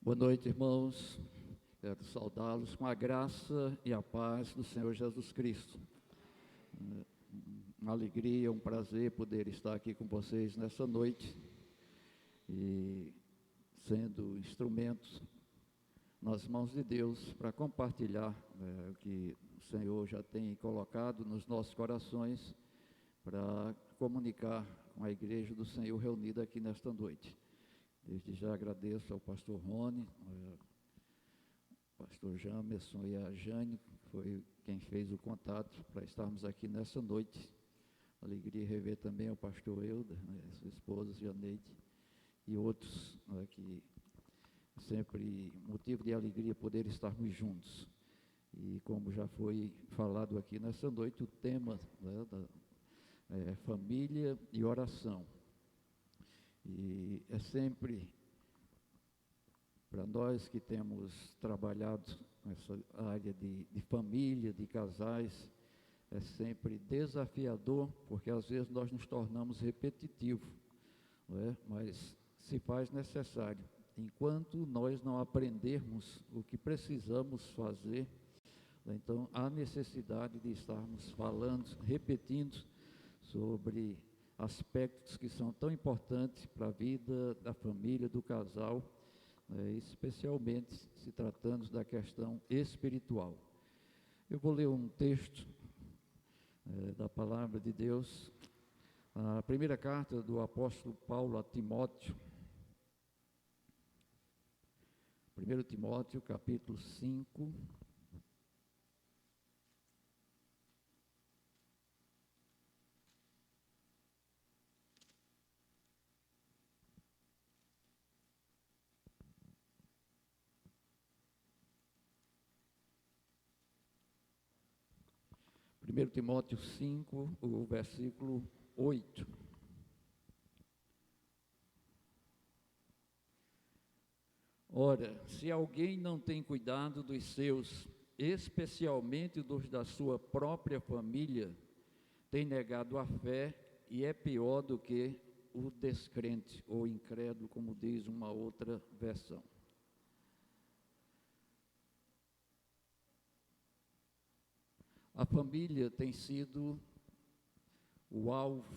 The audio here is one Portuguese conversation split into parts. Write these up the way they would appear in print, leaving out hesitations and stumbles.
Boa noite, irmãos. Quero saudá-los com a graça e a paz do Senhor Jesus Cristo. Uma alegria, um prazer poder estar aqui com vocês nessa noite e sendo instrumentos nas mãos de Deus para compartilhar o que o Senhor já tem colocado nos nossos corações para comunicar com a igreja do Senhor reunida aqui nesta noite. Desde já agradeço ao pastor Rony, ao pastor Jamerson e a Jane, que foi quem fez o contato para estarmos aqui nessa noite. Alegria rever também ao pastor Euder, sua esposa Janeide, e outros que sempre motivo de alegria poder estarmos juntos. E como já foi falado aqui nessa noite, o tema família e oração. E é sempre, para nós que temos trabalhado nessa área de família, de casais, é sempre desafiador, porque às vezes nós nos tornamos repetitivos, não é? Mas se faz necessário. Enquanto nós não aprendermos o que precisamos fazer, então há necessidade de estarmos falando, repetindo sobre aspectos que são tão importantes para a vida da família, do casal, especialmente se tratando da questão espiritual. Eu vou ler um texto da palavra de Deus, a primeira carta do apóstolo Paulo a Timóteo, 1 Timóteo, capítulo 5, Timóteo 5, o versículo 8. Ora, se alguém não tem cuidado dos seus, especialmente dos da sua própria família, tem negado a fé e é pior do que o descrente ou incrédulo, como diz uma outra versão. A família tem sido o alvo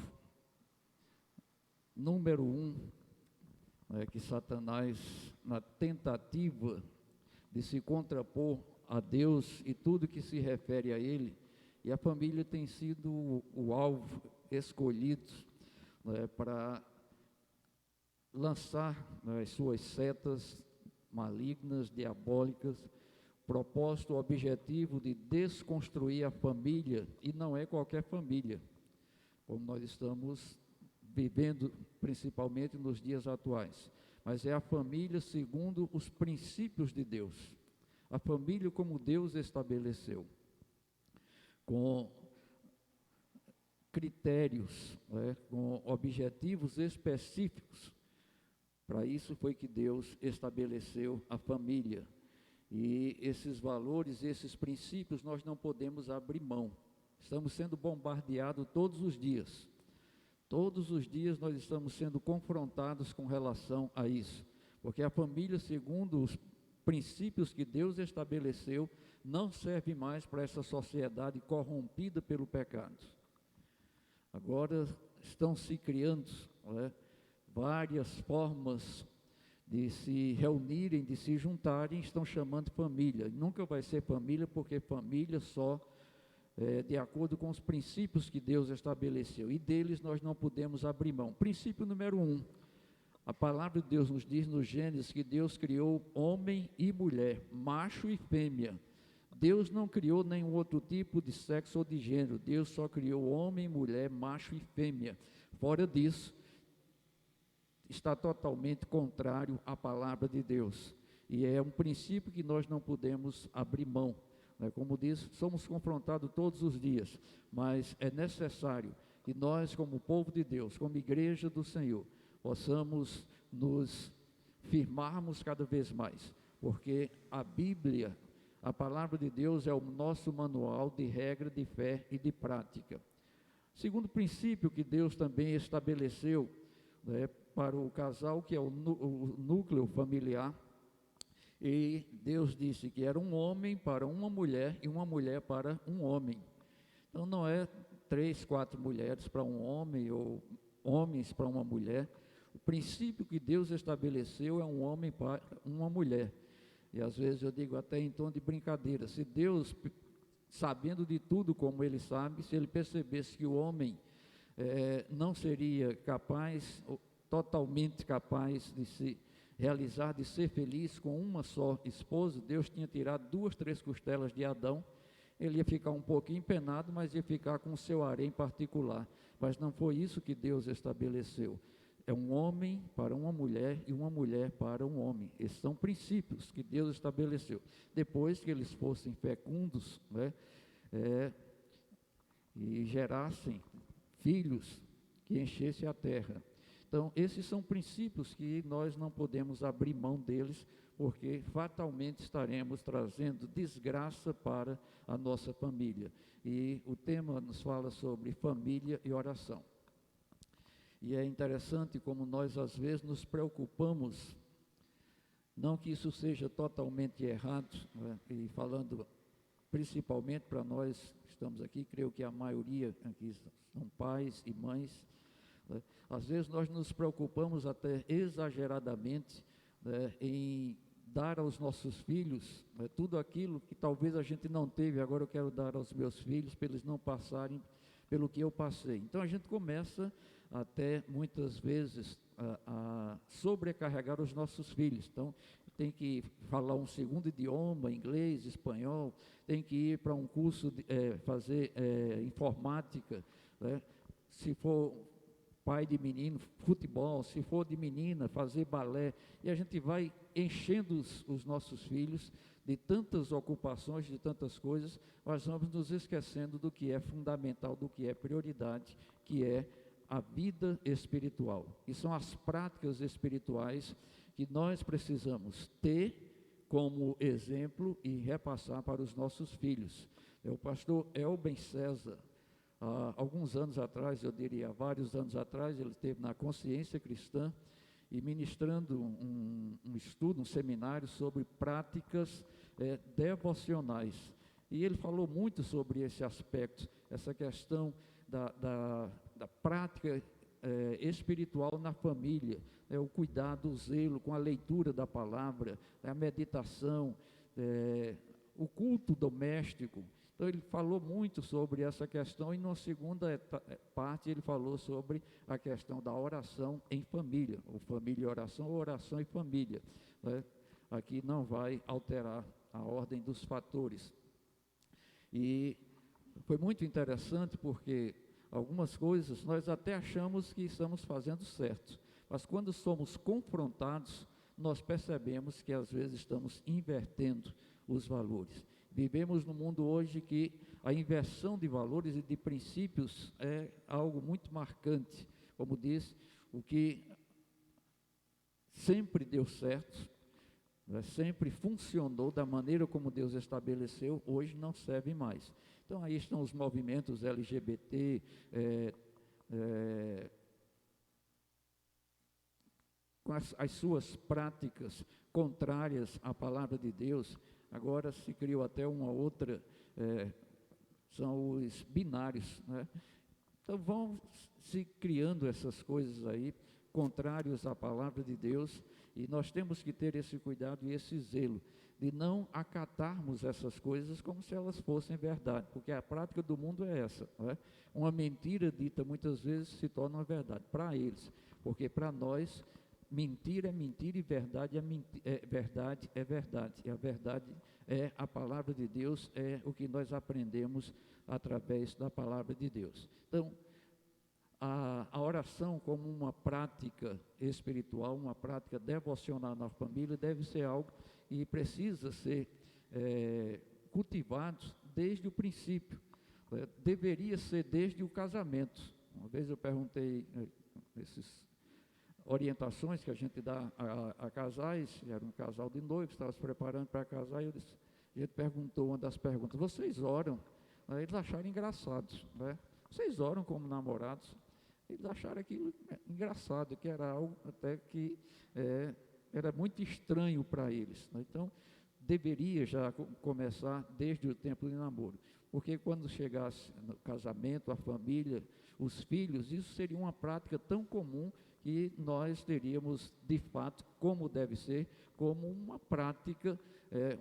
número 1, que Satanás, na tentativa de se contrapor a Deus e tudo que se refere a Ele, e a família tem sido o alvo escolhido para lançar as suas setas malignas, diabólicas, propósito, objetivo de desconstruir a família, e não é qualquer família, como nós estamos vivendo, principalmente nos dias atuais, mas é a família segundo os princípios de Deus, a família como Deus estabeleceu, com critérios, com objetivos específicos. Para isso foi que Deus estabeleceu a família. E esses valores, esses princípios, nós não podemos abrir mão. Estamos sendo bombardeados todos os dias. Todos os dias nós estamos sendo confrontados com relação a isso. Porque a família, segundo os princípios que Deus estabeleceu, não serve mais para essa sociedade corrompida pelo pecado. Agora estão se criando várias formas de se reunirem, de se juntarem, estão chamando de família. Nunca vai ser família, porque família só de acordo com os princípios que Deus estabeleceu, e deles nós não podemos abrir mão. Princípio número 1, a palavra de Deus nos diz no Gênesis que Deus criou homem e mulher, macho e fêmea. Deus não criou nenhum outro tipo de sexo ou de gênero, Deus só criou homem, mulher, macho e fêmea. Fora disso, está totalmente contrário à palavra de Deus, e é um princípio que nós não podemos abrir mão, Como diz, somos confrontados todos os dias, mas é necessário que nós, como povo de Deus, como igreja do Senhor, possamos nos firmarmos cada vez mais, porque a Bíblia, a palavra de Deus, é o nosso manual de regra, de fé e de prática. Segundo princípio que Deus também estabeleceu para o casal, que é o núcleo familiar, E Deus disse que era um homem para uma mulher e uma mulher para um homem. Então não é 3, 4 mulheres para um homem ou homens para uma mulher. O princípio que Deus estabeleceu é um homem para uma mulher. E às vezes eu digo até em tom de brincadeira, se Deus, sabendo de tudo como Ele sabe, se Ele percebesse que o homem não seria capaz, totalmente capaz de se realizar, de ser feliz com uma só esposa, Deus tinha tirado 2, 3 costelas de Adão, ele ia ficar um pouquinho empenado, mas ia ficar com o seu harém particular. Mas não foi isso que Deus estabeleceu. É um homem para uma mulher e uma mulher para um homem. Esses são princípios que Deus estabeleceu. Depois que eles fossem fecundos, né, e gerassem filhos que enchessem a terra. Então, esses são princípios que nós não podemos abrir mão deles, porque fatalmente estaremos trazendo desgraça para a nossa família. E o tema nos fala sobre família e oração. E é interessante como nós às vezes nos preocupamos, não que isso seja totalmente errado, né? E falando principalmente para nós que estamos aqui, creio que a maioria aqui são pais e mães, né? Às vezes nós nos preocupamos até exageradamente, né, em dar aos nossos filhos, né, tudo aquilo que talvez a gente não teve, agora eu quero dar aos meus filhos, para eles não passarem pelo que eu passei. Então a gente começa até muitas vezes a sobrecarregar os nossos filhos. Então tem que falar um segundo idioma, inglês, espanhol, tem que ir para um curso de fazer informática, né? Se for pai de menino, futebol, se for de menina, fazer balé, e a gente vai enchendo os nossos filhos de tantas ocupações, de tantas coisas, nós vamos nos esquecendo do que é fundamental, do que é prioridade, que é a vida espiritual. E são as práticas espirituais que nós precisamos ter como exemplo e repassar para os nossos filhos. O pastor Elben César, há alguns anos atrás, eu diria vários anos atrás, ele esteve na Consciência Cristã e ministrando um estudo, um seminário sobre práticas devocionais. E ele falou muito sobre esse aspecto, essa questão da prática espiritual na família, o cuidado, o zelo com a leitura da palavra, a meditação, o culto doméstico. Então ele falou muito sobre essa questão e na segunda parte ele falou sobre a questão da oração em família, ou família e oração, ou oração e família, né? Aqui não vai alterar a ordem dos fatores. E foi muito interessante porque algumas coisas nós até achamos que estamos fazendo certo, mas quando somos confrontados, nós percebemos que às vezes estamos invertendo os valores. Vivemos num mundo hoje que a inversão de valores e de princípios é algo muito marcante. Como diz, o que sempre deu certo, né, sempre funcionou da maneira como Deus estabeleceu, hoje não serve mais. Então aí estão os movimentos LGBT, com as suas práticas contrárias à palavra de Deus. Agora se criou até uma outra, são os binários, né? Então vão se criando essas coisas aí, contrários à palavra de Deus, e nós temos que ter esse cuidado e esse zelo, de não acatarmos essas coisas como se elas fossem verdade, porque a prática do mundo é essa, não é? Uma mentira dita muitas vezes se torna uma verdade, para eles, porque para nós, mentira é mentira e verdade verdade é verdade, e a verdade é a palavra de Deus, é o que nós aprendemos através da palavra de Deus. Então, a oração como uma prática espiritual, uma prática devocional na família, deve ser algo que precisa ser cultivado desde o princípio, deveria ser desde o casamento. Uma vez eu perguntei esses orientações que a gente dá a casais, era um casal de noivos, estava se preparando para casar, e a gente perguntou, uma das perguntas, vocês oram? Aí eles acharam engraçados, né? Vocês oram como namorados? Eles acharam aquilo engraçado, que era algo até que era muito estranho para eles, né? Então, deveria já começar desde o tempo de namoro, porque quando chegasse no casamento, a família, os filhos, isso seria uma prática tão comum que nós teríamos, de fato, como deve ser, como uma prática,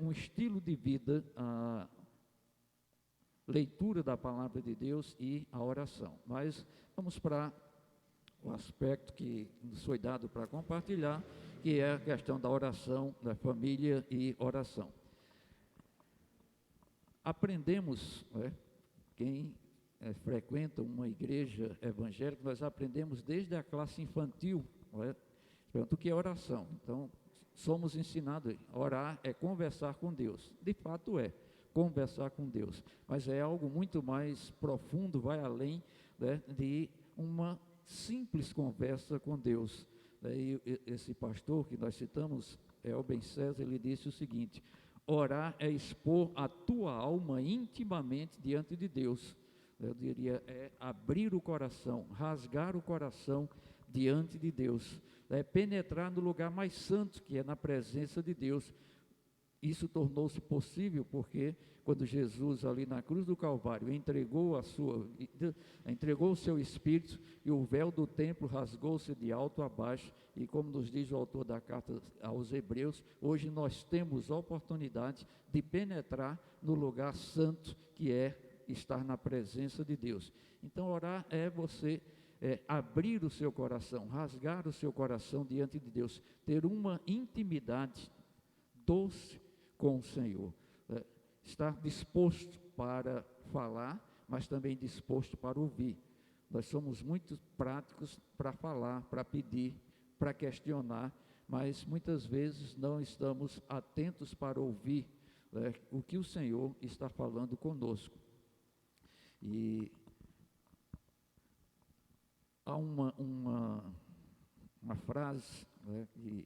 um estilo de vida, a leitura da palavra de Deus e a oração. Mas vamos para o aspecto que nos foi dado para compartilhar, que é a questão da oração, da família e oração. Aprendemos, quem frequenta uma igreja evangélica, nós aprendemos desde a classe infantil, o que é oração. Então, somos ensinados, orar é conversar com Deus. De fato é, conversar com Deus. Mas é algo muito mais profundo, vai além, de uma simples conversa com Deus. E esse pastor que nós citamos, Elben César, ele disse o seguinte: orar é expor a tua alma intimamente diante de Deus. Eu diria, é abrir o coração, rasgar o coração diante de Deus, é penetrar no lugar mais santo, que é na presença de Deus. Isso tornou-se possível porque quando Jesus ali na cruz do Calvário entregou o seu Espírito, e o véu do templo rasgou-se de alto a baixo, e como nos diz o autor da carta aos Hebreus, hoje nós temos a oportunidade de penetrar no lugar santo, que é estar na presença de Deus. Então, orar é você abrir o seu coração, rasgar o seu coração diante de Deus, ter uma intimidade doce com o Senhor, estar disposto para falar, mas também disposto para ouvir. Nós somos muito práticos para falar, para pedir, para questionar, mas muitas vezes não estamos atentos para ouvir o que o Senhor está falando conosco. E há uma frase, que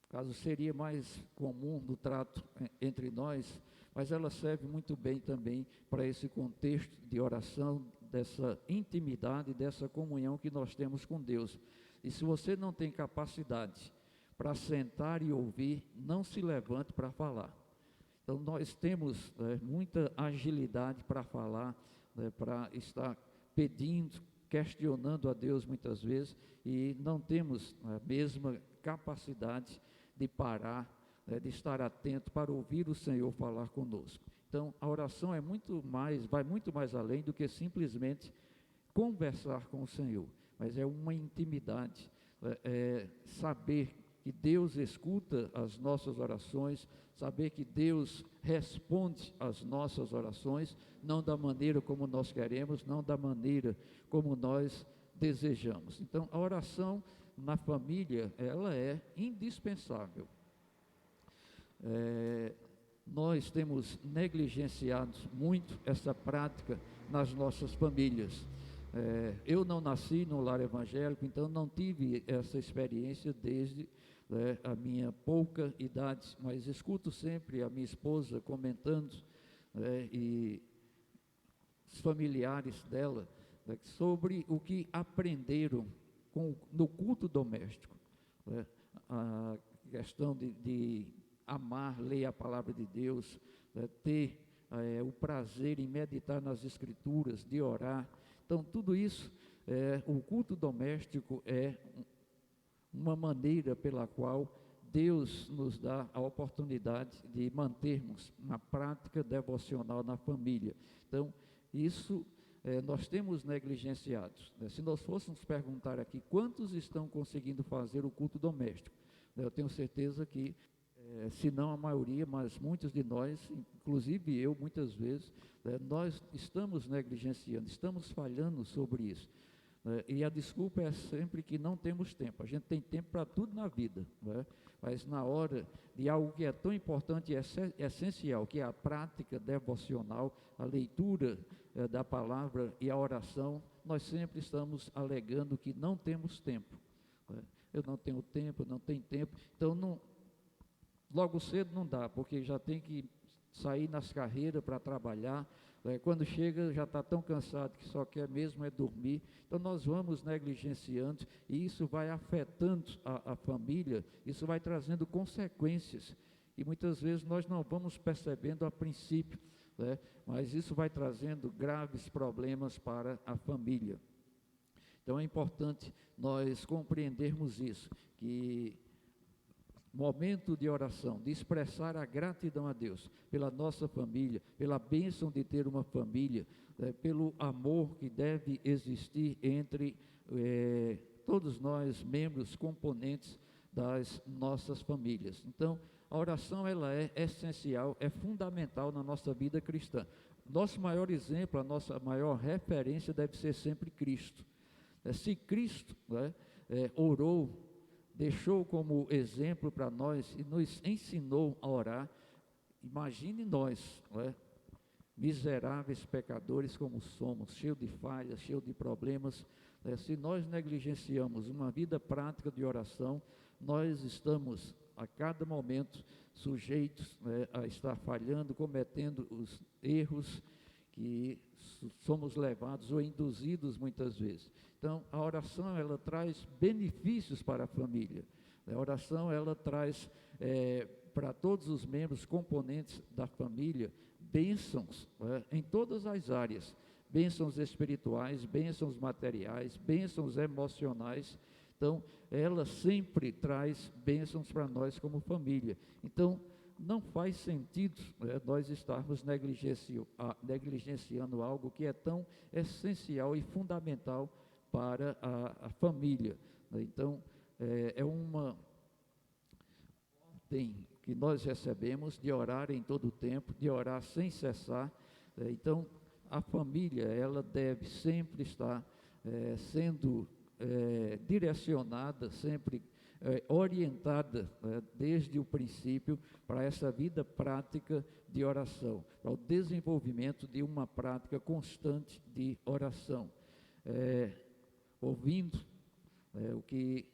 caso seria mais comum no trato entre nós, mas ela serve muito bem também para esse contexto de oração, dessa intimidade, dessa comunhão que nós temos com Deus. E se você não tem capacidade para sentar e ouvir, não se levante para falar. Então nós temos muita agilidade para falar, para estar pedindo, questionando a Deus muitas vezes, e não temos a mesma capacidade de parar, de estar atento para ouvir o Senhor falar conosco. Então, a oração vai muito mais além do que simplesmente conversar com o Senhor, mas é uma intimidade, saber que Deus escuta as nossas orações, saber que Deus responde às nossas orações, não da maneira como nós queremos, não da maneira como nós desejamos. Então, a oração na família, ela é indispensável. Nós temos negligenciado muito essa prática nas nossas famílias. Eu não nasci no lar evangélico, então não tive essa experiência desde a minha pouca idade, mas escuto sempre a minha esposa comentando, e os familiares dela, sobre o que aprenderam no culto doméstico, a questão de amar, ler a palavra de Deus, ter o prazer em meditar nas Escrituras, de orar. Então, tudo isso, o culto doméstico é uma maneira pela qual Deus nos dá a oportunidade de mantermos uma prática devocional na família. Então, isso nós temos negligenciado. Se nós fôssemos perguntar aqui quantos estão conseguindo fazer o culto doméstico, eu tenho certeza que, se não a maioria, mas muitos de nós, inclusive eu, muitas vezes, nós estamos negligenciando, estamos falhando sobre isso. E a desculpa é sempre que não temos tempo. A gente tem tempo para tudo na vida, mas na hora de algo que é tão importante e essencial, que é a prática devocional, a leitura da palavra e a oração, nós sempre estamos alegando que não temos tempo. Eu não tenho tempo, não tenho tempo. Então, logo cedo não dá, porque já tem que sair nas carreiras para trabalhar, Quando chega já está tão cansado que só quer mesmo é dormir. Então nós vamos negligenciando e isso vai afetando a família, isso vai trazendo consequências. E muitas vezes nós não vamos percebendo a princípio, mas isso vai trazendo graves problemas para a família. Então é importante nós compreendermos isso, que momento de oração, de expressar a gratidão a Deus pela nossa família, pela bênção de ter uma família, pelo amor que deve existir entre todos nós, membros, componentes das nossas famílias. Então, a oração ela é essencial, é fundamental na nossa vida cristã. Nosso maior exemplo, a nossa maior referência deve ser sempre Cristo. Se Cristo orou, deixou como exemplo para nós e nos ensinou a orar, imagine nós, miseráveis pecadores como somos, cheios de falhas, cheios de problemas, se nós negligenciamos uma vida prática de oração, nós estamos a cada momento sujeitos a estar falhando, cometendo os erros que somos levados ou induzidos muitas vezes. Então, a oração, ela traz benefícios para a família. A oração, ela traz para todos os membros, componentes da família, bênçãos em todas as áreas. Bênçãos espirituais, bênçãos materiais, bênçãos emocionais. Então, ela sempre traz bênçãos para nós como família. Então, não faz sentido nós estarmos negligenciando algo que é tão essencial e fundamental para a família. Então, é uma ordem que nós recebemos de orar em todo o tempo, de orar sem cessar. Então, a família, ela deve sempre estar sendo direcionada, sempre orientada desde o princípio para essa vida prática de oração, para o desenvolvimento de uma prática constante de oração, ouvindo o que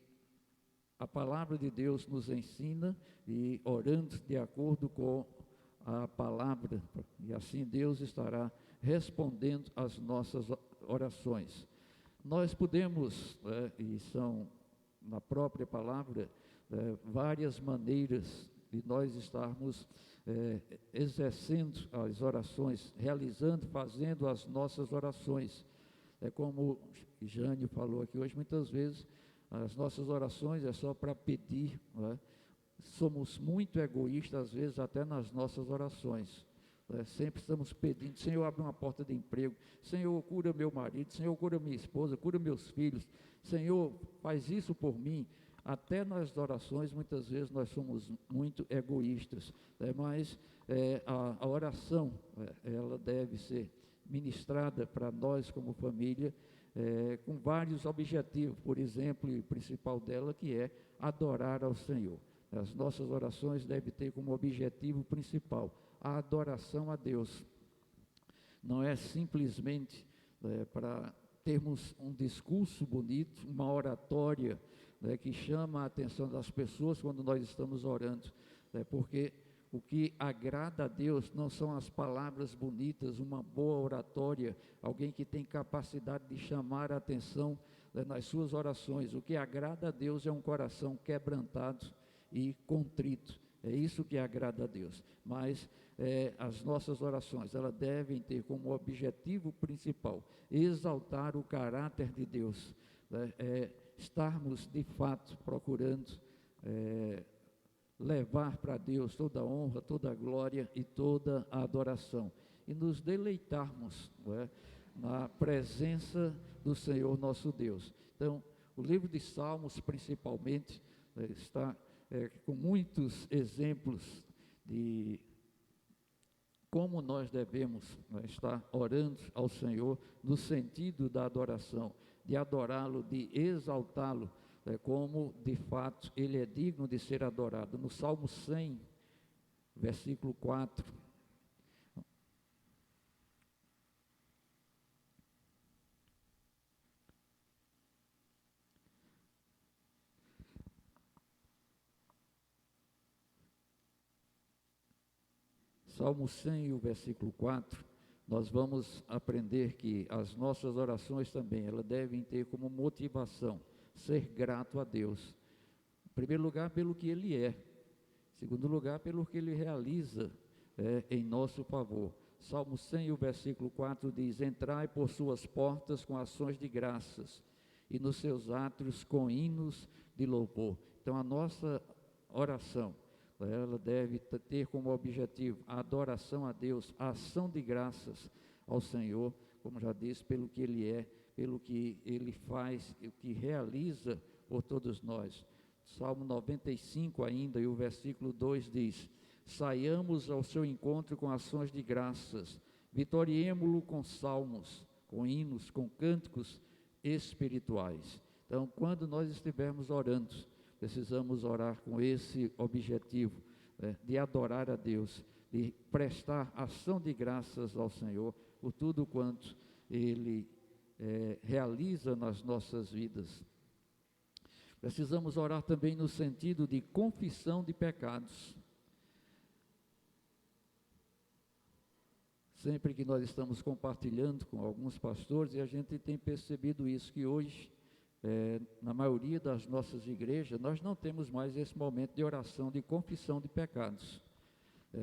a palavra de Deus nos ensina e orando de acordo com a palavra, e assim Deus estará respondendo às nossas orações. Nós podemos, e são na própria palavra, várias maneiras de nós estarmos exercendo as orações, realizando, fazendo as nossas orações. Como Jânio falou aqui hoje, muitas vezes as nossas orações é só para pedir, somos muito egoístas, às vezes, até nas nossas orações. Sempre estamos pedindo, Senhor, abre uma porta de emprego, Senhor, cura meu marido, Senhor, cura minha esposa, cura meus filhos, Senhor, faz isso por mim. Até nas orações, muitas vezes, nós somos muito egoístas, mas a oração, ela deve ser ministrada para nós como família, com vários objetivos, por exemplo, e o principal dela, que é adorar ao Senhor. As nossas orações devem ter como objetivo principal a adoração a Deus. Não é simplesmente para termos um discurso bonito, uma oratória que chama a atenção das pessoas quando nós estamos orando, porque o que agrada a Deus não são as palavras bonitas, uma boa oratória, alguém que tem capacidade de chamar a atenção nas suas orações. O que agrada a Deus é um coração quebrantado e contrito. É isso que agrada a Deus. Mas as nossas orações, elas devem ter como objetivo principal exaltar o caráter de Deus, estarmos de fato procurando levar para Deus toda a honra, toda a glória e toda a adoração, e nos deleitarmos na presença do Senhor nosso Deus. Então, o livro de Salmos, principalmente, está com muitos exemplos de como nós devemos estar orando ao Senhor no sentido da adoração, de adorá-lo, de exaltá-lo, como de fato ele é digno de ser adorado. No Salmo 100, versículo 4, Salmo 100, o versículo 4, nós vamos aprender que as nossas orações também, elas devem ter como motivação ser grato a Deus. Em primeiro lugar, pelo que Ele é. Em segundo lugar, pelo que Ele realiza em nosso favor. Salmo 100, o versículo 4 diz: entrai por suas portas com ações de graças, e nos seus átrios com hinos de louvor. Então, a nossa oração, ela deve ter como objetivo a adoração a Deus, a ação de graças ao Senhor, como já disse, pelo que Ele é, pelo que Ele faz, o que realiza por todos nós. Salmo 95 ainda, e o versículo 2 diz: saiamos ao seu encontro com ações de graças, vitoriemo-lo com salmos, com hinos, com cânticos espirituais. Então, quando nós estivermos orando, precisamos orar com esse objetivo, de adorar a Deus, de prestar ação de graças ao Senhor por tudo quanto Ele realiza nas nossas vidas. Precisamos orar também no sentido de confissão de pecados. Sempre que nós estamos compartilhando com alguns pastores, e a gente tem percebido isso, que hoje, na maioria das nossas igrejas, nós não temos mais esse momento de oração, de confissão de pecados.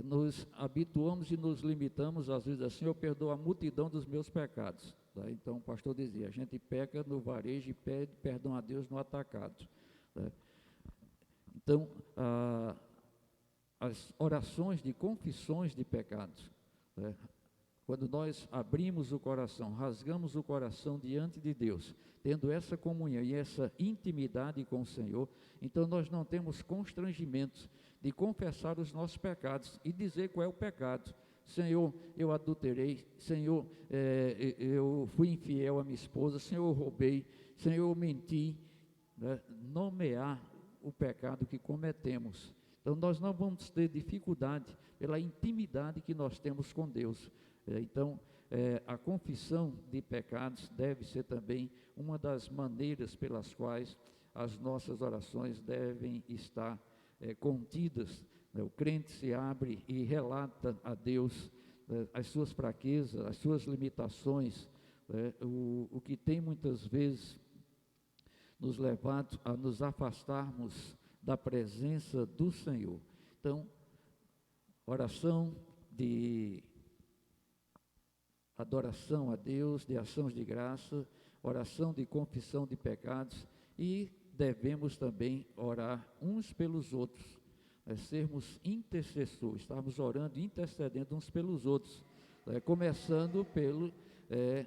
Nos habituamos e nos limitamos, às vezes assim: eu perdoo a multidão dos meus pecados. Tá? Então o pastor dizia, a gente peca no varejo e pede perdão a Deus no atacado. Tá? Então, as orações de confissões de pecados, quando nós abrimos o coração, rasgamos o coração diante de Deus, tendo essa comunhão e essa intimidade com o Senhor, então nós não temos constrangimentos de confessar os nossos pecados e dizer qual é o pecado. Senhor, eu adulterei. Senhor, eu fui infiel à minha esposa. Senhor, eu roubei. Senhor, eu menti. Nomear o pecado que cometemos. Então nós não vamos ter dificuldade pela intimidade que nós temos com Deus. Então, a confissão de pecados deve ser também uma das maneiras pelas quais as nossas orações devem estar contidas. O crente se abre e relata a Deus as suas fraquezas, as suas limitações, o que tem muitas vezes nos levado a nos afastarmos da presença do Senhor. Então, oração de adoração a Deus, de ações de graça, oração de confissão de pecados, e devemos também orar uns pelos outros, sermos intercessores, estarmos orando e intercedendo uns pelos outros, começando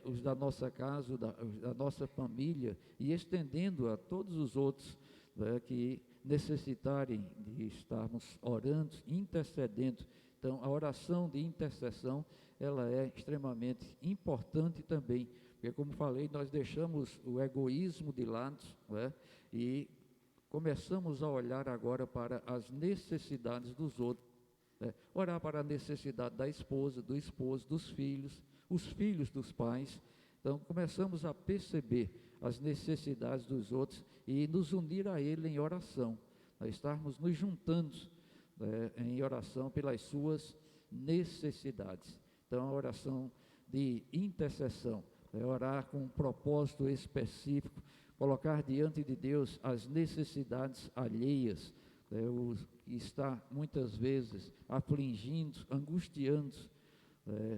os da nossa casa, da nossa família, e estendendo a todos os outros que necessitarem de estarmos orando, intercedendo. Então, a oração de intercessão, ela é extremamente importante também, porque, como falei, nós deixamos o egoísmo de lado, e começamos a olhar agora para as necessidades dos outros, orar para a necessidade da esposa, do esposo, dos filhos, os filhos dos pais. Então, começamos a perceber as necessidades dos outros e nos unir a Ele em oração, estarmos nos juntando em oração pelas suas necessidades. Então, a oração de intercessão, orar com um propósito específico, colocar diante de Deus as necessidades alheias, o que está muitas vezes afligindo, angustiando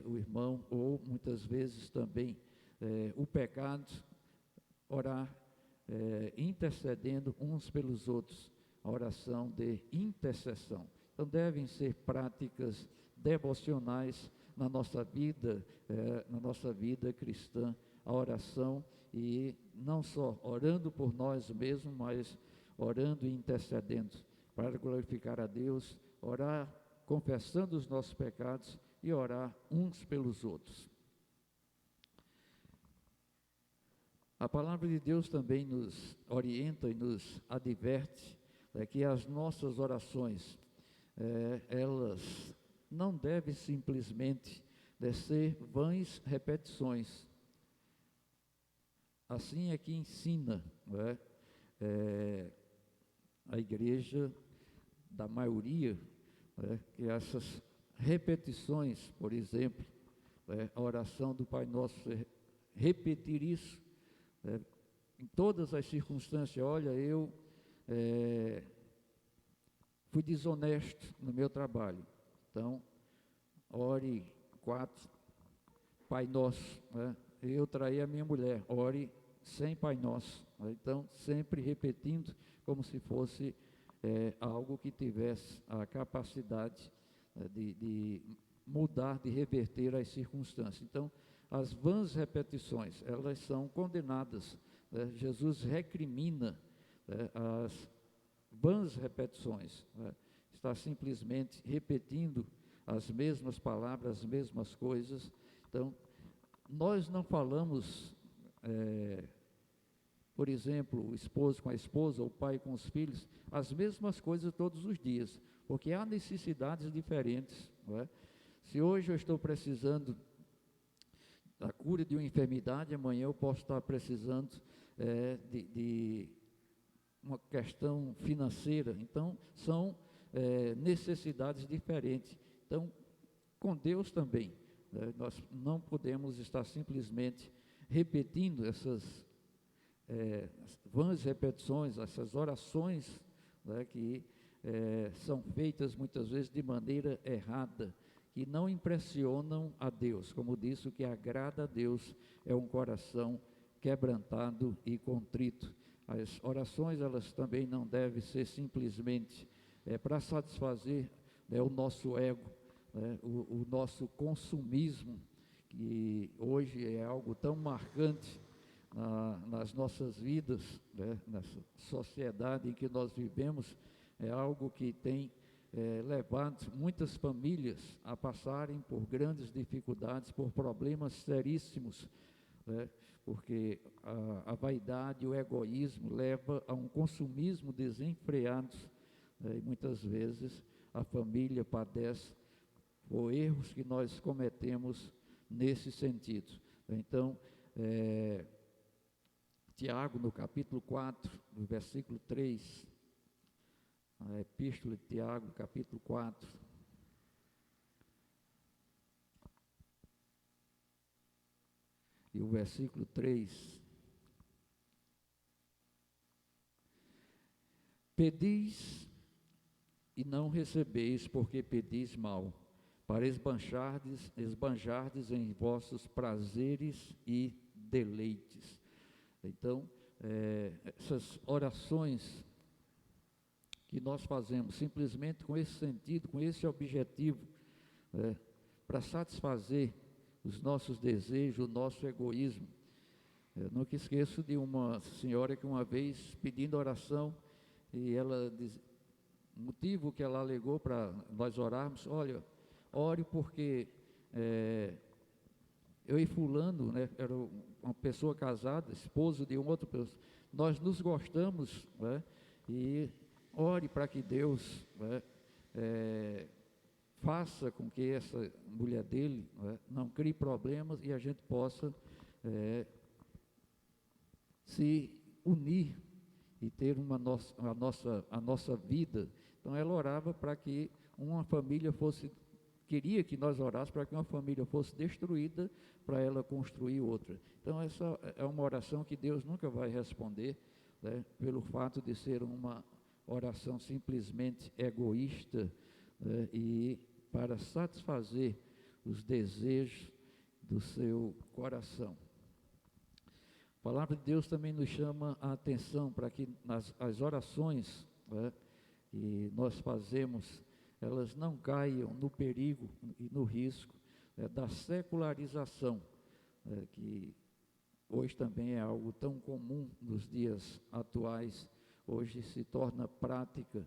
o irmão, ou muitas vezes também o pecado, orar intercedendo uns pelos outros, a oração de intercessão. Então, devem ser práticas devocionais na nossa vida cristã, a oração, e não só orando por nós mesmos, mas orando e intercedendo para glorificar a Deus, orar confessando os nossos pecados e orar uns pelos outros. A palavra de Deus também nos orienta e nos adverte que as nossas orações, elas não devem simplesmente ser vãs repetições. Assim é que ensina a igreja da maioria, que essas repetições, por exemplo, a oração do Pai Nosso, repetir isso, em todas as circunstâncias. Olha, eu fui desonesto no meu trabalho, então, ore 4 Pai Nosso, eu traí a minha mulher, ore 100 Pai Nosso, então, sempre repetindo, como se fosse algo que tivesse a capacidade de mudar, de reverter as circunstâncias. Então, as vãs repetições, elas são condenadas. Jesus recrimina as vãs repetições, está simplesmente repetindo as mesmas palavras, as mesmas coisas. Então, nós não falamos, por exemplo, o esposo com a esposa, o pai com os filhos, as mesmas coisas todos os dias, porque há necessidades diferentes, não é? Se hoje eu estou precisando da cura de uma enfermidade, amanhã eu posso estar precisando de uma questão financeira. Então, são necessidades diferentes. Então, com Deus também, nós não podemos estar simplesmente repetindo essas vãs repetições, essas orações que são feitas muitas vezes de maneira errada, que não impressionam a Deus. Como disse, o que agrada a Deus é um coração quebrantado e contrito. As orações, elas também não devem ser simplesmente para satisfazer o nosso ego, o nosso consumismo, que hoje é algo tão marcante nas nossas vidas, nessa sociedade em que nós vivemos. É algo que tem levado muitas famílias a passarem por grandes dificuldades, por problemas seríssimos, porque a vaidade, o egoísmo leva a um consumismo desenfreado, e muitas vezes a família padece por erros que nós cometemos nesse sentido. Então, Tiago, no capítulo 4, no versículo 3, a epístola de Tiago, capítulo 4, e o versículo 3, pedis e não recebeis, porque pedis mal, para esbanjardes em vossos prazeres e deleites. Então, essas orações que nós fazemos simplesmente com esse sentido, com esse objetivo, para satisfazer os nossos desejos, o nosso egoísmo. Eu nunca esqueço de uma senhora que uma vez pedindo oração, e ela diz, o motivo que ela alegou para nós orarmos: olha, ore porque eu e fulano, era uma pessoa casada, esposo de um outro pessoa, nós nos gostamos, e ore para que Deus faça com que essa mulher dele não crie problemas e a gente possa se unir e ter a nossa vida. Então ela orava para que uma família queria que nós orássemos para que uma família fosse destruída, para ela construir outra. Então essa é uma oração que Deus nunca vai responder, pelo fato de ser uma oração simplesmente egoísta, e para satisfazer os desejos do seu coração. A palavra de Deus também nos chama a atenção para que as orações que nós fazemos, elas não caiam no perigo e no risco da secularização, que hoje também é algo tão comum nos dias atuais. Hoje se torna prática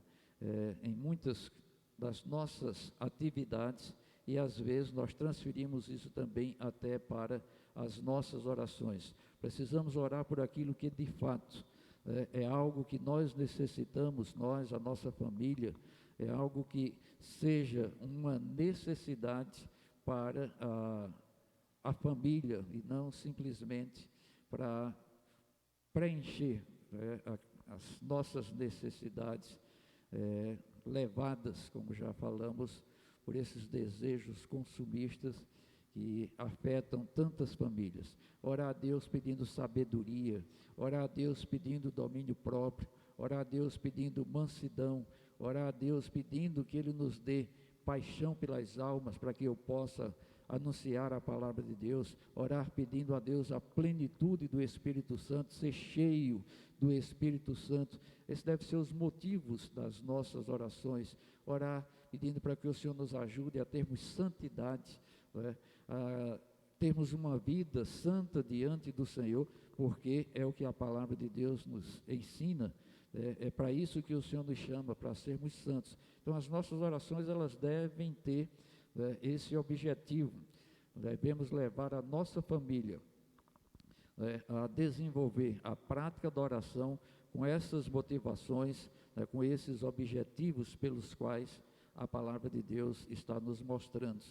em muitas das nossas atividades, e às vezes nós transferimos isso também até para as nossas orações. Precisamos orar por aquilo que de fato é algo que nós necessitamos, nós, a nossa família, é algo que seja uma necessidade para a família, e não simplesmente para preencher as nossas necessidades, levadas, como já falamos, por esses desejos consumistas que afetam tantas famílias. Orar a Deus pedindo sabedoria, orar a Deus pedindo domínio próprio, orar a Deus pedindo mansidão, orar a Deus pedindo que Ele nos dê paixão pelas almas, para que eu possa anunciar a palavra de Deus, orar pedindo a Deus a plenitude do Espírito Santo, ser cheio do Espírito Santo. Esses devem ser os motivos das nossas orações. Orar pedindo para que o Senhor nos ajude a termos santidade, a termos uma vida santa diante do Senhor, porque é o que a palavra de Deus nos ensina. É para isso que o Senhor nos chama, para sermos santos. Então as nossas orações, elas devem ter esse objetivo. Devemos levar a nossa família a desenvolver a prática da oração com essas motivações, com esses objetivos pelos quais a palavra de Deus está nos mostrando.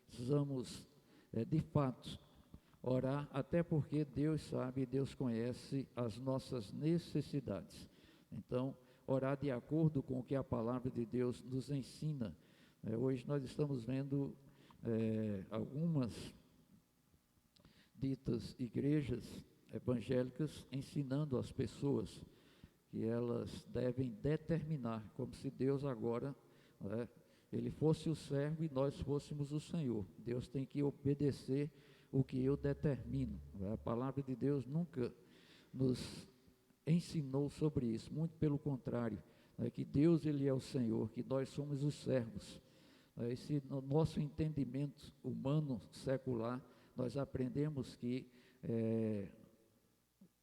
Precisamos, de fato, orar, até porque Deus sabe, Deus conhece as nossas necessidades. Então, orar de acordo com o que a palavra de Deus nos ensina. Hoje nós estamos vendo algumas ditas igrejas evangélicas ensinando as pessoas que elas devem determinar, como se Deus agora, Ele fosse o servo e nós fôssemos o Senhor. Deus tem que obedecer o que eu determino. A palavra de Deus nunca nos ensinou sobre isso, muito pelo contrário, que Deus Ele é o Senhor, que nós somos os servos. Esse no nosso entendimento humano secular, nós aprendemos que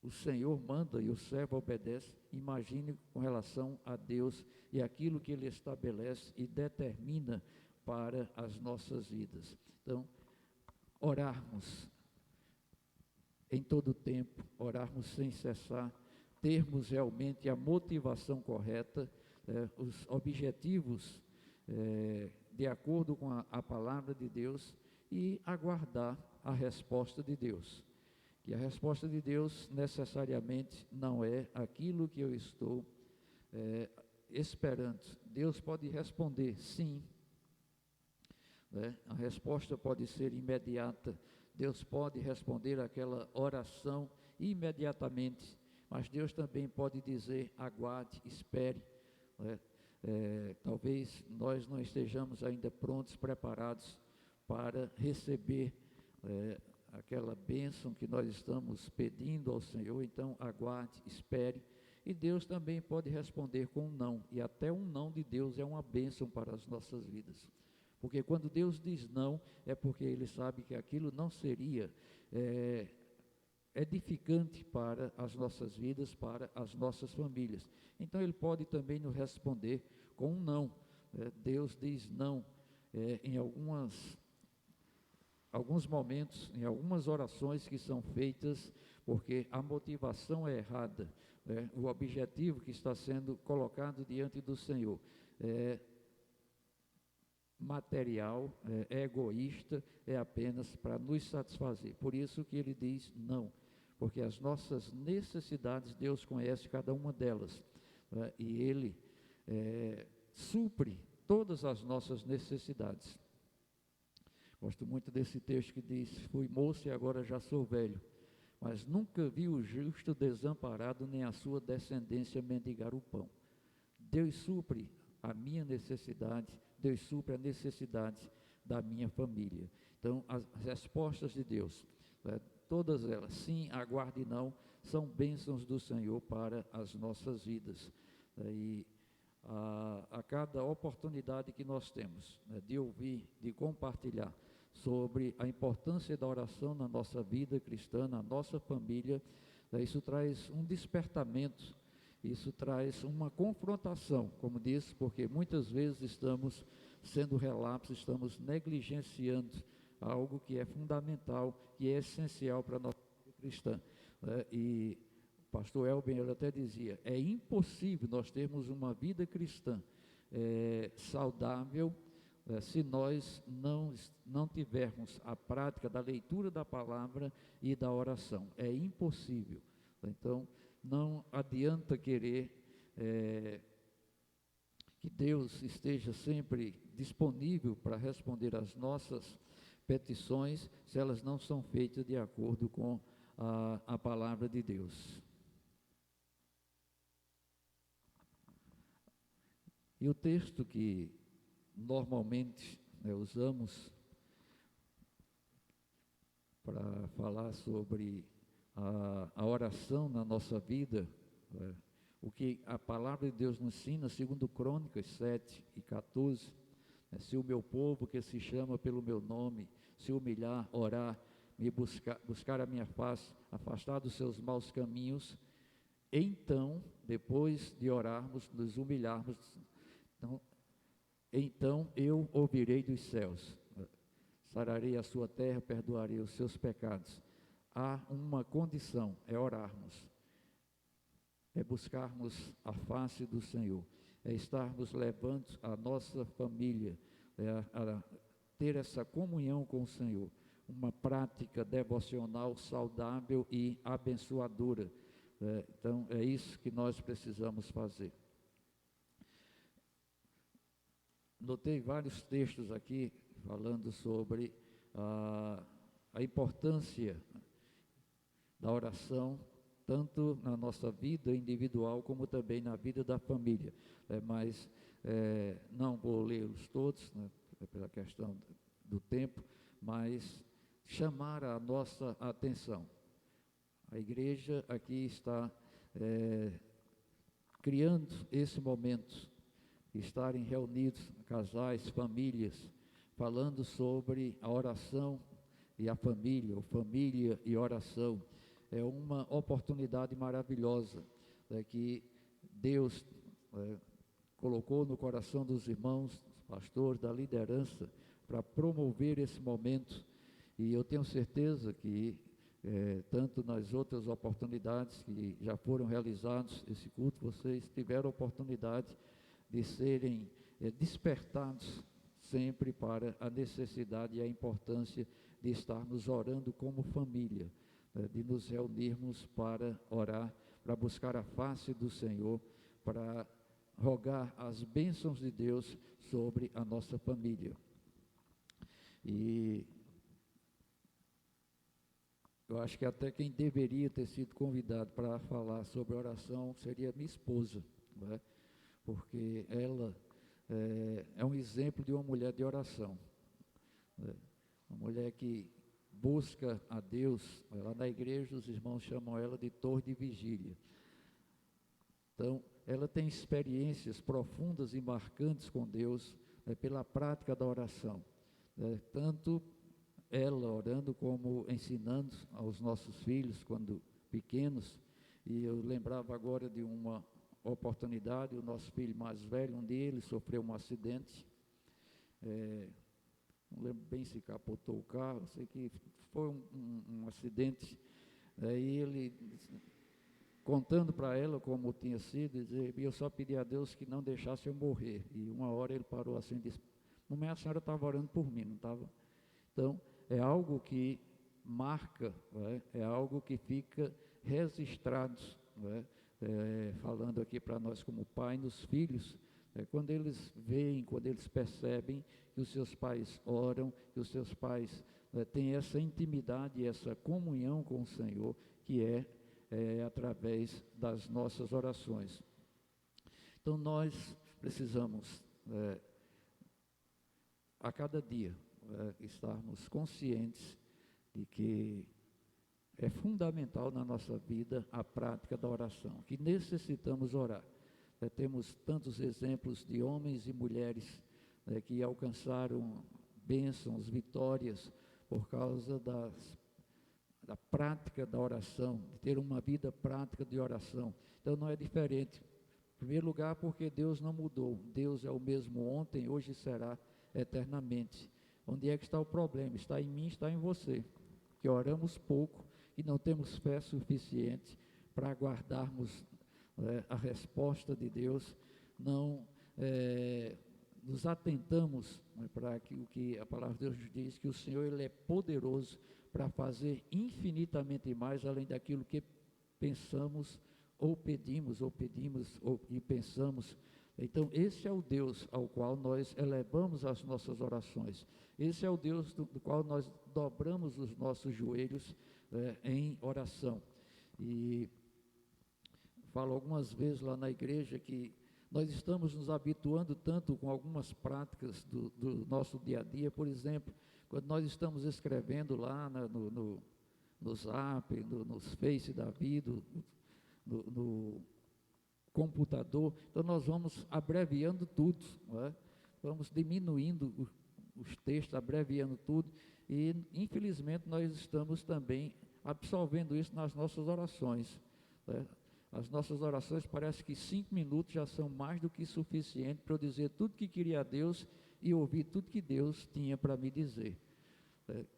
o Senhor manda e o servo obedece. Imagine com relação a Deus e aquilo que Ele estabelece e determina para as nossas vidas. Então, orarmos em todo o tempo, orarmos sem cessar, termos realmente a motivação correta, os objetivos de acordo com a palavra de Deus e aguardar a resposta de Deus. Que a resposta de Deus necessariamente não é aquilo que eu estou esperando. Deus pode responder sim, a resposta pode ser imediata, Deus pode responder aquela oração imediatamente, mas Deus também pode dizer aguarde, espere. Talvez nós não estejamos ainda prontos, preparados para receber aquela bênção que nós estamos pedindo ao Senhor. Então aguarde, espere, e Deus também pode responder com um não, e até um não de Deus é uma bênção para as nossas vidas, porque quando Deus diz não, é porque Ele sabe que aquilo não seria edificante para as nossas vidas, para as nossas famílias. Então Ele pode também nos responder com um não. Deus diz não em alguns momentos, em algumas orações que são feitas, porque a motivação é errada, o objetivo que está sendo colocado diante do Senhor é material, é egoísta, é apenas para nos satisfazer. Por isso que Ele diz não, porque as nossas necessidades, Deus conhece cada uma delas, e Ele supre todas as nossas necessidades. Gosto muito desse texto que diz: fui moço e agora já sou velho, mas nunca vi o justo desamparado, nem a sua descendência mendigar o pão. Deus supre a minha necessidade, Deus supre a necessidade da minha família. Então, as respostas de Deus, todas elas, sim, aguarde e não, são bênçãos do Senhor para as nossas vidas. E a cada oportunidade que nós temos, de ouvir, de compartilhar sobre a importância da oração na nossa vida cristã, na nossa família, isso traz um despertamento, isso traz uma confrontação, como disse, porque muitas vezes estamos sendo relapsos, estamos negligenciando algo que é fundamental, que é essencial para a nossa vida cristã. E o pastor Elben, ele até dizia, é impossível nós termos uma vida cristã saudável, se nós não tivermos a prática da leitura da palavra e da oração. É impossível. Então, não adianta querer que Deus esteja sempre disponível para responder às nossas petições se elas não são feitas de acordo com a palavra de Deus. E o texto que normalmente usamos para falar sobre a oração na nossa vida, o que a palavra de Deus nos ensina, segundo Crônicas 7:14, se o meu povo que se chama pelo meu nome, se humilhar, orar, me buscar a minha face, afastar dos seus maus caminhos, então, depois de orarmos, nos humilharmos, então eu ouvirei dos céus, sararei a sua terra, perdoarei os seus pecados. Há uma condição, é orarmos, é buscarmos a face do Senhor, é estarmos levando a nossa família a ter essa comunhão com o Senhor, uma prática devocional saudável e abençoadora. Então, é isso que nós precisamos fazer. Notei vários textos aqui falando sobre a importância da oração, tanto na nossa vida individual, como também na vida da família. Mas não vou lê-los todos, né, pela questão do tempo, mas chamar a nossa atenção. A igreja aqui está criando esse momento, estarem reunidos, casais, famílias, falando sobre a oração e a família, ou família e oração. É uma oportunidade maravilhosa que Deus colocou no coração dos irmãos, dos pastores, da liderança, para promover esse momento. E eu tenho certeza que, tanto nas outras oportunidades que já foram realizados esse culto, vocês tiveram a oportunidade de serem despertados sempre para a necessidade e a importância de estarmos orando como família, de nos reunirmos para orar, para buscar a face do Senhor, para rogar as bênçãos de Deus sobre a nossa família. E eu acho que até quem deveria ter sido convidado para falar sobre oração seria minha esposa, não é? Porque ela é um exemplo de uma mulher de oração, né? Uma mulher que busca a Deus. Lá na igreja os irmãos chamam ela de torre de vigília. Então, ela tem experiências profundas e marcantes com Deus, pela prática da oração, tanto ela orando como ensinando aos nossos filhos quando pequenos. E eu lembrava agora de uma oportunidade, o nosso filho mais velho, um dia ele sofreu um acidente, não lembro bem se capotou o carro, sei que foi um acidente. Aí ele, contando para ela como tinha sido, eu só pedi a Deus que não deixasse eu morrer. E uma hora ele parou assim e disse: "Mamãe, a senhora estava orando por mim, não estava?" Então, é algo que marca, é algo que fica registrado, falando aqui para nós como pai, nos filhos, quando eles veem, quando eles percebem que os seus pais oram, que os seus pais têm essa intimidade, essa comunhão com o Senhor, que é através das nossas orações. Então, nós precisamos, a cada dia, estarmos conscientes de que é fundamental na nossa vida a prática da oração, que necessitamos orar. Temos tantos exemplos de homens e mulheres que alcançaram bênçãos, vitórias, por causa da prática da oração, de ter uma vida prática de oração. Então não é diferente. Em primeiro lugar, porque Deus não mudou. Deus é o mesmo ontem, hoje e será eternamente. Onde é que está o problema? Está em mim, está em você, que oramos pouco e não temos fé suficiente para aguardarmos a resposta de Deus, não nos atentamos para o que a palavra de Deus diz, que o Senhor ele é poderoso para fazer infinitamente mais além daquilo que pensamos ou pedimos e pensamos, Então, esse é o Deus ao qual nós elevamos as nossas orações. Esse é o Deus do qual nós dobramos os nossos joelhos em oração. E falo algumas vezes lá na igreja que nós estamos nos habituando tanto com algumas práticas do nosso dia a dia. Por exemplo, quando nós estamos escrevendo lá no Zap, nos Face da vida, no computador, então nós vamos abreviando tudo, não é? Vamos diminuindo os textos, abreviando tudo, e infelizmente nós estamos também absorvendo isso nas nossas orações, né? As nossas orações parece que 5 minutos já são mais do que suficiente para eu dizer tudo que queria a Deus e ouvir tudo que Deus tinha para me dizer.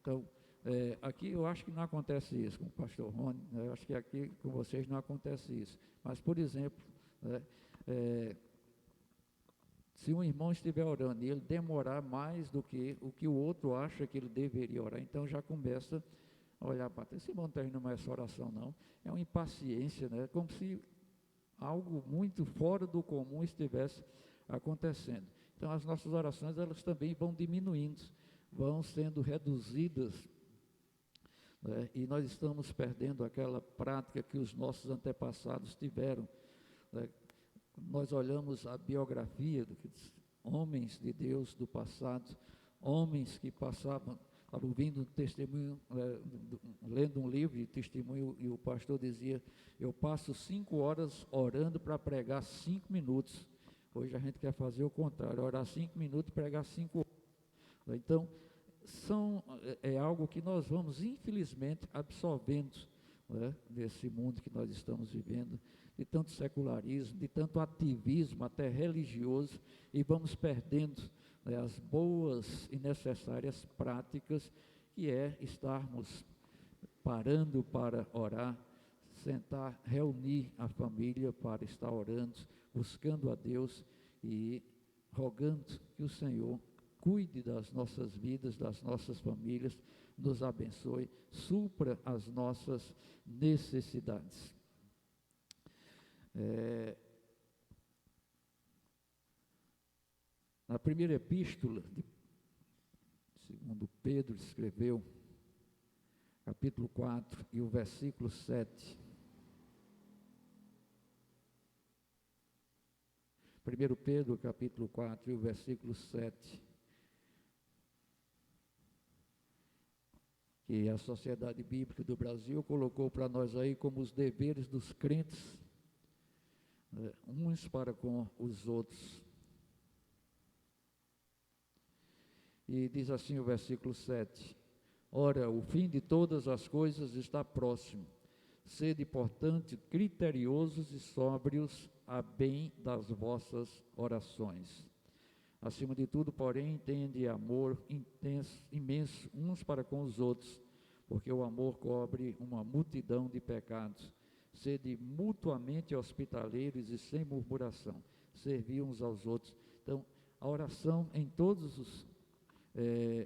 Então, aqui eu acho que não acontece isso com o pastor Rony, né? Eu acho que aqui com vocês não acontece isso. Mas, por exemplo, se um irmão estiver orando e ele demorar mais do que o que o outro acha que ele deveria orar, então já começa a olhar para esse irmão não está indo mais essa oração não, é uma impaciência, né? Como se algo muito fora do comum estivesse acontecendo. Então as nossas orações, elas também vão diminuindo, vão sendo reduzidas, né? E nós estamos perdendo aquela prática que os nossos antepassados tiveram, né? Nós olhamos a biografia dos homens de Deus do passado, homens que estavam ouvindo um testemunho, lendo um livro de testemunho, e o pastor dizia, eu passo 5 horas orando para pregar 5 minutos. Hoje a gente quer fazer o contrário, orar 5 minutos e pregar 5 horas. Então, é algo que nós vamos, infelizmente, absorvendo, né, nesse mundo que nós estamos vivendo, de tanto secularismo, de tanto ativismo, até religioso, e vamos perdendo, né, as boas e necessárias práticas, que é estarmos parando para orar, sentar, reunir a família para estar orando, buscando a Deus e rogando que o Senhor cuide das nossas vidas, das nossas famílias, nos abençoe, supra as nossas necessidades. Na primeira epístola, segundo Pedro escreveu, capítulo 4 e o versículo 7. 1 Pedro, capítulo 4 e o versículo 7. Que a Sociedade Bíblica do Brasil colocou para nós aí como os deveres dos crentes, uns para com os outros. E diz assim o versículo 7, ora, o fim de todas as coisas está próximo, sede, portanto, criteriosos e sóbrios a bem das vossas orações. Acima de tudo, porém, tende amor intenso, imenso uns para com os outros, porque o amor cobre uma multidão de pecados. Sede mutuamente hospitaleiros e sem murmuração, servi uns aos outros. Então, a oração em todos os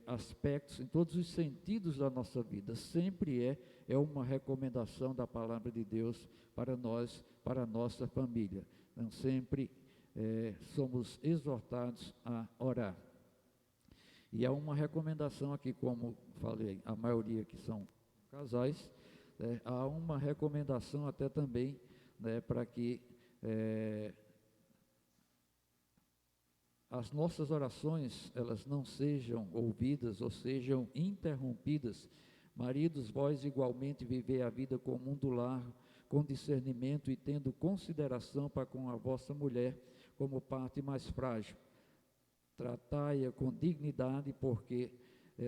aspectos, em todos os sentidos da nossa vida, sempre é uma recomendação da palavra de Deus para nós, para a nossa família. Então, sempre somos exortados a orar. E há uma recomendação aqui, como falei, a maioria que são casais, há uma recomendação até também, né, para que as nossas orações, elas não sejam ouvidas ou sejam interrompidas. Maridos, vós igualmente vivei a vida comum do lar, com discernimento e tendo consideração para com a vossa mulher, como parte mais frágil. Tratai-a com dignidade, porque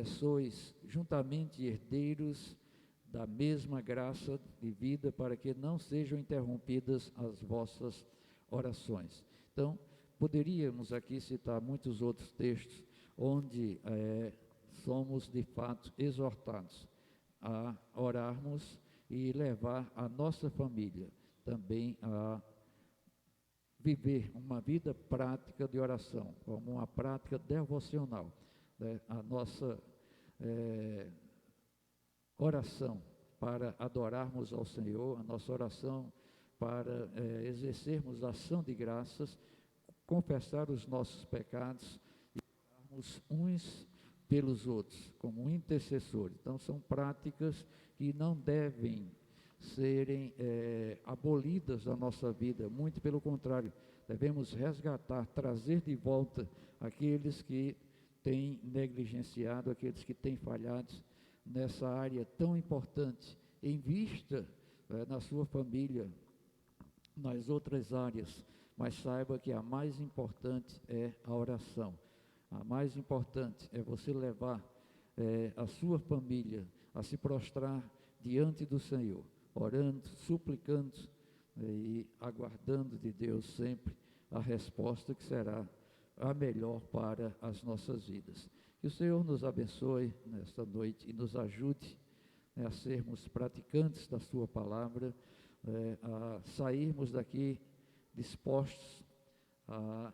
sois juntamente herdeiros da mesma graça de vida, para que não sejam interrompidas as vossas orações. Então, poderíamos aqui citar muitos outros textos, onde somos de fato exortados a orarmos e levar a nossa família também a viver uma vida prática de oração, como uma prática devocional, né? A nossa oração para adorarmos ao Senhor, a nossa oração para exercermos a ação de graças, confessar os nossos pecados e orarmos uns pelos outros, como intercessores. Então, são práticas que não devem serem abolidas da nossa vida, muito pelo contrário, devemos resgatar, trazer de volta aqueles que têm negligenciado, aqueles que têm falhado nessa área tão importante. Invista na sua família, nas outras áreas, mas saiba que a mais importante é a oração. A mais importante é você levar a sua família a se prostrar diante do Senhor, orando, suplicando e aguardando de Deus sempre a resposta que será a melhor para as nossas vidas. Que o Senhor nos abençoe nesta noite e nos ajude a sermos praticantes da sua palavra, a sairmos daqui dispostos a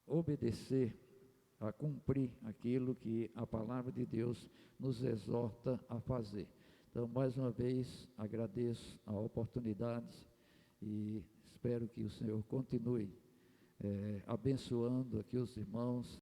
obedecer, a cumprir aquilo que a palavra de Deus nos exorta a fazer. Então, mais uma vez, agradeço a oportunidade e espero que o Senhor continue abençoando aqui os irmãos